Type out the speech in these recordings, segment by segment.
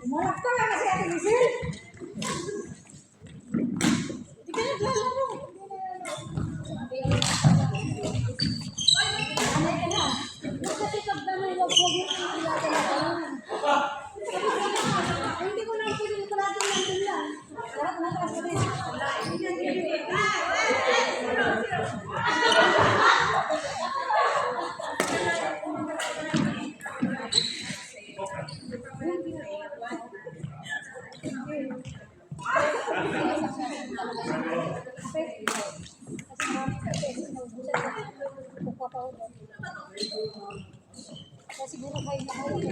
Umarap ka lang kasi Ate Lizel. Hindi ka naglalaro. Anay ka na. Kasi pagdamay, huwag mo yung ilalalaman. Hindi ko na pwede yung parating natin lang. Lahat na taas ko din. Siguro kayo na kayo.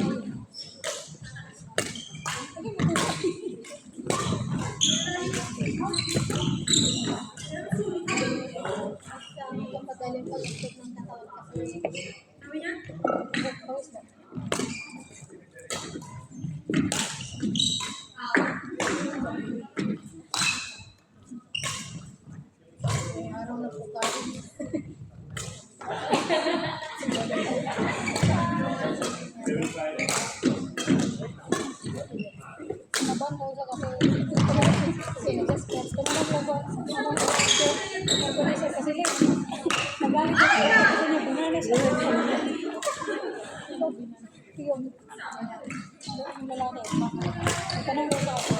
Kapadaling pag-ikot ng katawan kasi araw na po tayo. Naban mo sa kasi kasi nagalit ako kasi nabunana siya. Yung lalaki. Tanong mo sa ako.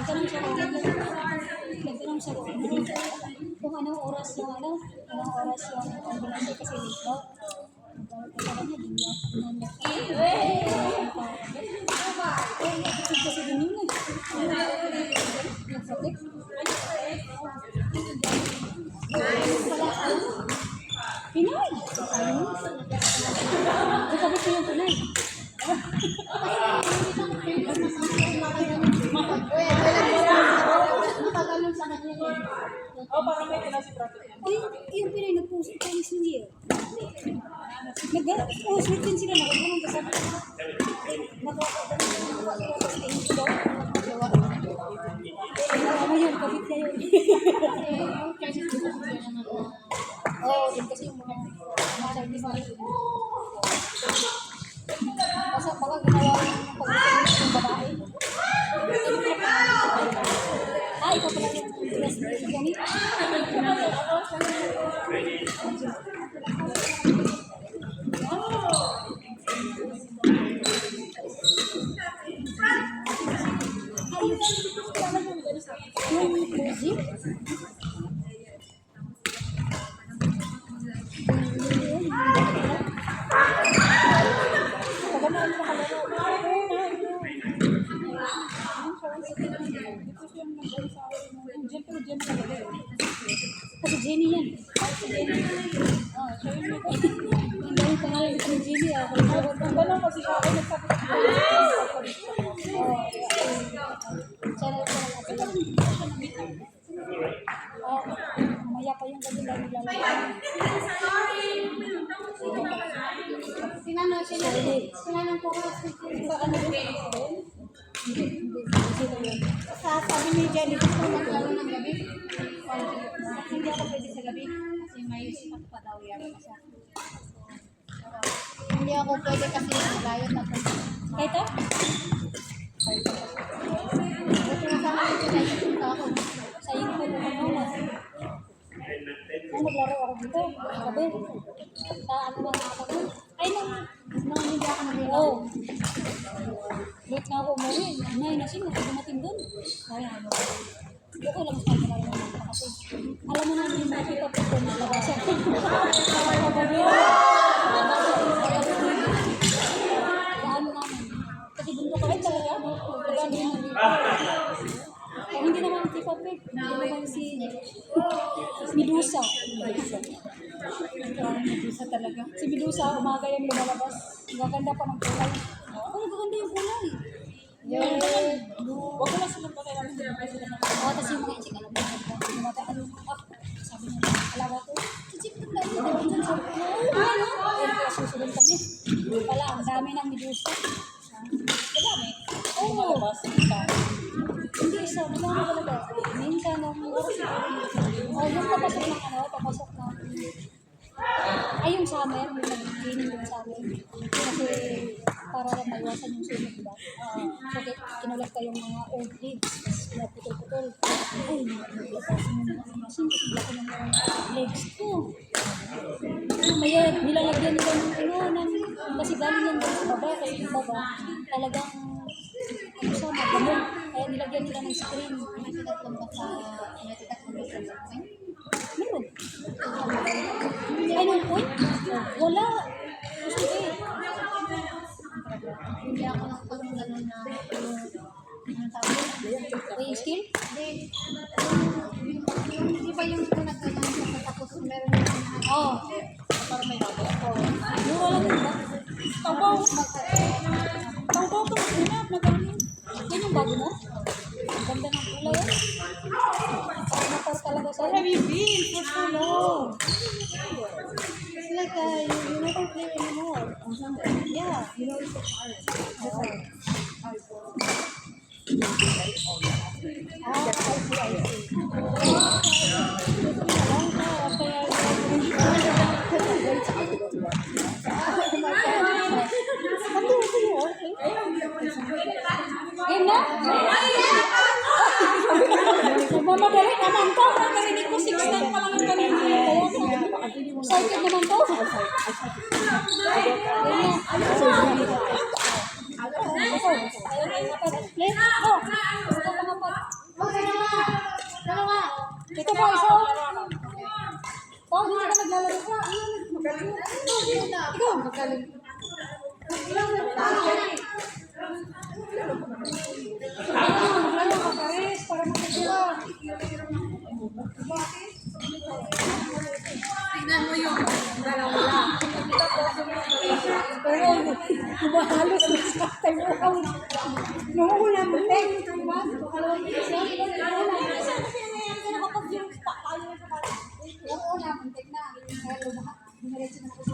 Tanong siya nagtanong siya kung anong oras yung ambulansya kasi dito. Kasi din yun nagsatik. Pinay! Sabi ko yung pinay. Matagalong sa kanya. Parang may kinasiprato yan. Yung pinay nag-post ito is New Year. Nag-post din sila. Nagagano'n kasi yun, kapit na yun. Oo, din kasi yung mga service na yun. Kasi baka ginawa yung pag-ibig ng babae. Ikaw pala yung dress na ganit. Yung music? Kasi Jenny yan. Ang dami pangalan ito ng Jenny. Ang gano'n kasi siya ako nagsabi ko. Maya pa yung gabi lang nilalagay. Sinanong ko kasi ano yun? Sabi ni Jenny, gusto maglaro ng gabi. Hindi ako pwede sa gabi kasi may sipat pa daw yan. Hindi ako pwede kasi layo na po. Kaya ito? Buti na sa mga pinagpunta ako. Sa iyo ko naman naman. Ay, naglaro ako dito. Gabi. Sa ano ba nga ako doon? Ay, nang hindi ako naglaro. Oo. Late na ako umuwi. Nay, nasin, nakagumating doon. Kaya ano. Okay lang sa kanila naman kasi alam mo namin yung makita po ko naglabasan. Daan namin. Kasi bundok kami talaga. Kaya hindi naman si Pape. Hindi naman si Medusa. Medusa talaga. Si Medusa, umaga yung lumalabas. Maganda pa ng kulay. Maganda yung kulay. Huwag ko lang silang pakailan sila. Tapos yung mga isik, alam mo, sabi niya, alaga ko, isik ko lang ito, dyan sa ano? Susunod kami. Pala, ang dami ng Medusa. Madami? Oo. Lumabas isa. Hindi isa, madami talaga. Minsan, nung oras Oh, yung papasok ng ano, papasok ng... Ay, yung sa amin, yung nag-cleaning yung sa amin. Kasi para maiwasan yung sunog, diba? So, kinulat ko yung mga old leaves. Tapos pinaputol-putol. Ay, naglapasin yung mga masin. Kasi laki ng mga legs ko. May nilalagyan nila ng ano, kasi galing yan doon sa baba. Kasi yung baba, talagang ano siya, magdamog. Kaya nilagyan nila ng screen. Meron. Ay, nung point? Wala. Kasi Hindi ako ng pagong gano'n na anong tawag? may skill? Di ba yung nagkaganon ka tapos meron yung Oo. Para may nabi. Mura lang yun ba? Tabaw. Tabaw ka maghinap na gano'n. Yan yung bago mo? Ang ganda ng kulay eh. Parang napar talaga sa Where have you been for so long? It's like you never play anymore. Yeah. you know it's so hard. Game na? Nagmamadali naman to. Narinig ko 6 time pa lang ang kanina. Excited naman to. Game na. Play? Go. Ito mga pot. Dalawa. Ito po, isa. Oh, hindi ka naglalaro ka. Ikaw, magaling. Maglaro ka, Paris, para makikita. Tingnan mo yung dalawa. Pero, kumahalos na sa time mo. Noong una mo, diba? Makalawang isa. Yung una, muntik na. Kaya lumahat. Dumiretso na ako sa